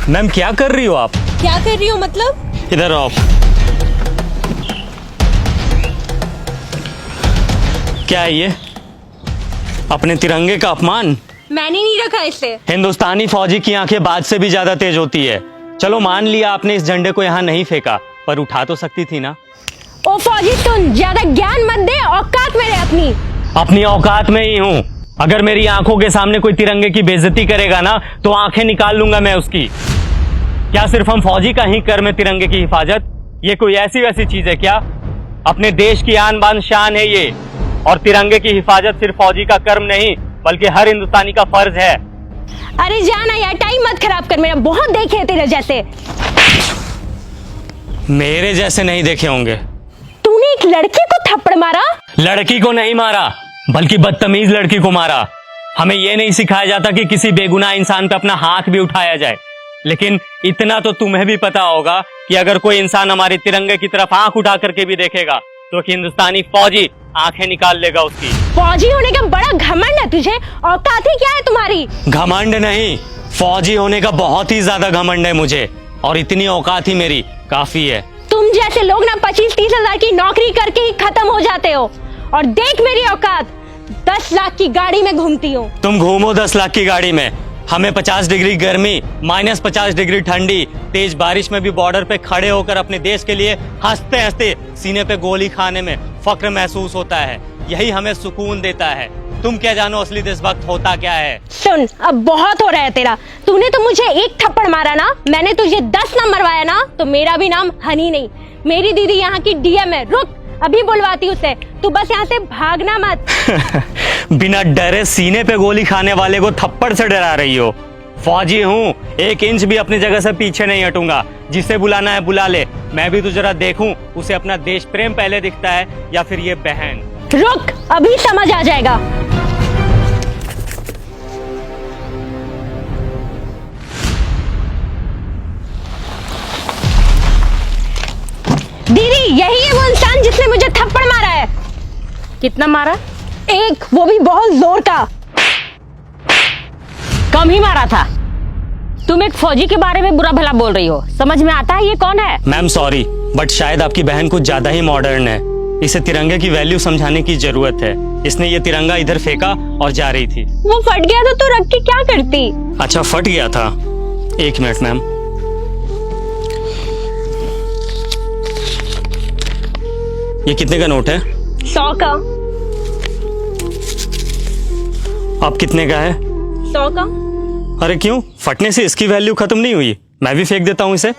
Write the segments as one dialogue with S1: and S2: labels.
S1: Ma'am क्या कर रही हो आप?
S2: क्या कर रही हो मतलब?
S1: इधर आओ। क्या है ये? अपने तिरंगे का अपमान।
S2: मैंने नहीं रखा इसे।
S1: हिंदुस्तानी फौजी की आंखें बाज से भी ज्यादा तेज होती है। चलो मान लिया आपने इस झंडे को यहाँ नहीं फेंका, पर उठा तो सकती थी ना।
S2: ओ फौजी तुम ज्यादा ज्ञान मत दे, औकात में रहे
S1: अपनी औकात में ही हूँ। अगर मेरी आंखों के सामने कोई तिरंगे की बेइज्जती करेगा ना तो आंखें निकाल लूंगा मैं उसकी। क्या सिर्फ हम फौजी का ही कर्म है तिरंगे की हिफाजत? ये कोई ऐसी वैसी चीज है क्या? अपने देश की आन बान शान है ये, और तिरंगे की हिफाजत सिर्फ फौजी का कर्म नहीं बल्कि हर हिंदुस्तानी का फर्ज है।
S2: अरे जाना यार, टाइम मत खराब कर मेरा, बहुत देखे हैं तेरे जैसे।
S1: मेरे जैसे नहीं देखे होंगे।
S2: तूने एक लड़की को थप्पड़ मारा?
S1: लड़की को नहीं मारा बल्कि बदतमीज लड़की को मारा। हमें यह नहीं सिखाया जाता कि किसी बेगुनाह इंसान पे अपना हाथ भी उठाया जाए, लेकिन इतना तो तुम्हें भी पता होगा कि अगर कोई इंसान हमारे तिरंगे की तरफ आंख उठा करके भी देखेगा तो हिंदुस्तानी फौजी आंखें निकाल लेगा उसकी।
S2: फौजी होने का बड़ा घमंड है तुझे, औकात ही क्या है तुम्हारी?
S1: घमंड नहीं, फौजी होने का बहुत ही ज्यादा घमंड है मुझे, और इतनी औकात ही मेरी काफी है।
S2: तुम जैसे लोग ना 25-30 हजार की नौकरी करके ही खत्म हो जाते हो, और देख मेरी औकात, 10 लाख की गाड़ी में घूमती हूँ।
S1: तुम घूमो 10 लाख की गाड़ी में, हमें 50 डिग्री गर्मी, -50 डिग्री ठंडी, तेज बारिश में भी बॉर्डर पे खड़े होकर अपने देश के लिए हंसते हंसते सीने पे गोली खाने में फक्र महसूस होता है। यही हमें सुकून देता है। तुम क्या जानो असली देशभक्त होता क्या है?
S2: सुन, अब बहुत हो रहा है तेरा। तूने तो मुझे एक थप्पड़ मारा ना, मैंने तुझे 10 ना मरवाया ना, तो मेरा भी नाम हनी नहीं। मेरी दीदी यहाँ की डीएम है। रुक, अभी बुलवाती उसे। तू बस यहाँ से भागना मत।
S1: बिना डरे सीने पे गोली खाने वाले को थप्पड़ से डरा रही हो? फौजी हूँ, 1 इंच भी अपनी जगह से पीछे नहीं हटूंगा। जिसे बुलाना है बुला ले। मैं भी तो जरा देखूं उसे अपना देश प्रेम पहले दिखता है या फिर ये बहन।
S2: रुक, अभी समझ आ जाएगा। दीदी, यही है वो इंसान जिसने मुझे थप्पड़ मारा है।
S3: कितना मारा?
S2: एक, वो भी बहुत जोर का।
S3: कम ही मारा था। तुम एक फौजी के बारे में बुरा भला बोल रही हो, समझ में आता है ये कौन है?
S1: मैम सॉरी, बट शायद आपकी बहन कुछ ज्यादा ही मॉडर्न है। इसे तिरंगे की वैल्यू समझाने की जरूरत है। इसने ये तिरंगा इधर फेंका और जा रही थी।
S2: वो फट गया तो तू रख के क्या करती?
S1: अच्छा, फट गया था। 1 मिनट मैम। ये कितने का नोट है?
S2: 100 का।
S1: अब कितने का है?
S2: 100 का।
S1: अरे क्यों, फटने से इसकी वैल्यू खत्म नहीं हुई? मैं भी फेंक देता हूं इसे।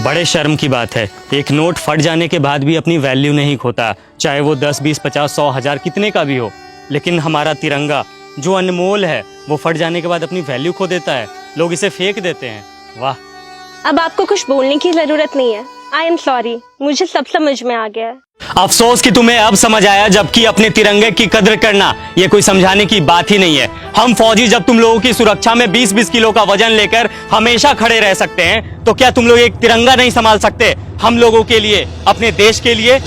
S1: बड़े शर्म की बात है, एक नोट फट जाने के बाद भी अपनी वैल्यू नहीं खोता, चाहे वो 10, 20, 50, 100, 1000 कितने का भी हो। लेकिन हमारा तिरंगा जो अनमोल है वो फट जाने के बाद अपनी वैल्यू खो देता है। लोग इसे फेंक देते हैं। वाह।
S2: अब आपको कुछ बोलने की जरूरत नहीं है। आई एम सॉरी, मुझे सब समझ में आ गया है।
S1: अफसोस कि तुम्हें अब समझ आया, जबकि अपने तिरंगे की कद्र करना ये कोई समझाने की बात ही नहीं है। हम फौजी जब तुम लोगों की सुरक्षा में 20-20 किलो का वजन लेकर हमेशा खड़े रह सकते हैं, तो क्या तुम लोग एक तिरंगा नहीं संभाल सकते हम लोगों के लिए, अपने देश के लिए?